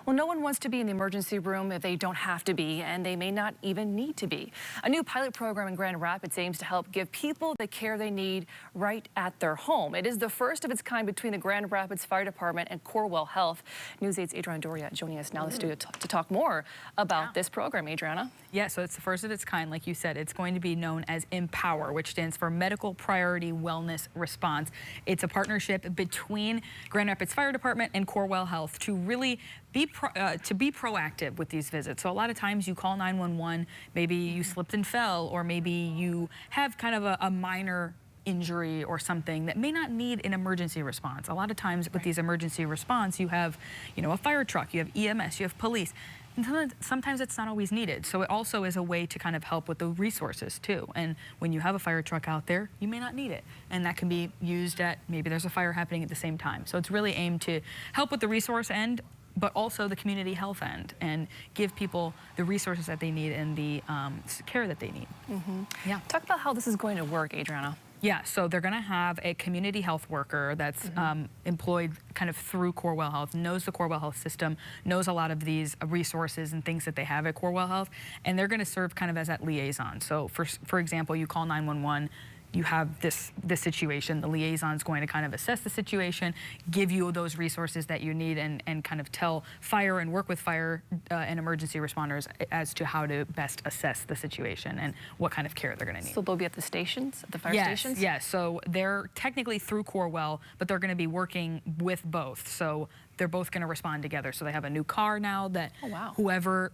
Well, no one wants to be in the emergency room if they don't have to be, and they may not even need to be. A new pilot program in Grand Rapids aims to help give people the care they need right at their home. It is the first of its kind between the Grand Rapids Fire Department and Corewell Health. News 8's Adriana Doria joining us now in the studio to talk more about this program. Adriana? Yeah, so it's the first of its kind. Like you said, it's going to be known as Empower, which stands for Medical Priority Wellness Response. It's a partnership between Grand Rapids Fire Department and Corewell Health to really be proactive with these visits. So a lot of times you call 911, maybe you slipped and fell, or maybe you have kind of a minor injury or something that may not need an emergency response. A lot of times with these emergency response, you have, a fire truck, you have EMS, you have police. And sometimes it's not always needed. So it also is a way to kind of help with the resources too. And when you have a fire truck out there, you may not need it. And that can be used at, maybe there's a fire happening at the same time. So it's really aimed to help with the resource end, but also the community health end, and give people the resources that they need and the care that they need. Yeah. Talk about how this is going to work, Adriana. Yeah, so they're going to have a community health worker that's employed kind of through Corewell Health, knows the Corewell Health system, knows a lot of these resources and things that they have at Corewell Health, and they're going to serve kind of as that liaison. So for example, you call 911, you have this situation, the liaison is going to kind of assess the situation, give you those resources that you need, and kind of tell fire and work with fire and emergency responders as to how to best assess the situation and what kind of care they're going to need. So they'll be at the stations, at the fire stations? Yes, so they're technically through Corewell, but they're going to be working with both. So they're both going to respond together. So they have a new car now that whatever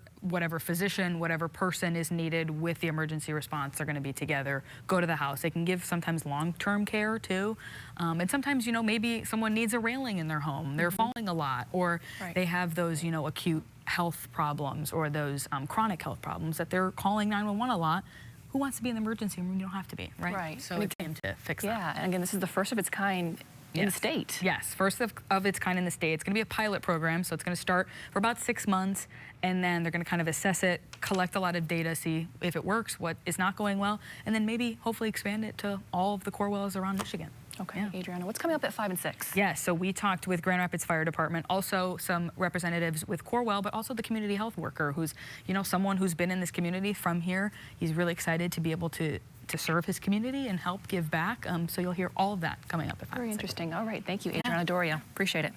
physician, whatever person is needed with the emergency response, they're going to be together, go to the house. They can give sometimes long-term care too. And sometimes, maybe someone needs a railing in their home. They're falling a lot, or they have those, acute health problems, or those chronic health problems that they're calling 911 a lot. Who wants to be in the emergency room? You don't have to be, right? Right. So it's aimed to fix that. Yeah, and again, this is the first of its kind in the state. Yes, first of its kind in the state. It's going to be a pilot program, so it's going to start for about 6 months, and then they're going to kind of assess it, collect a lot of data, see if it works, what is not going well, and then maybe hopefully expand it to all of the Corewells around Michigan. Okay, Adriana, what's coming up at 5 and 6? Yeah, so we talked with Grand Rapids Fire Department, also some representatives with Corewell, but also the community health worker who's, someone who's been in this community from here. He's really excited to be able to serve his community and help give back. So you'll hear all of that coming up at 5 and 6. Very interesting. All right, thank you, Adriana Doria. Appreciate it.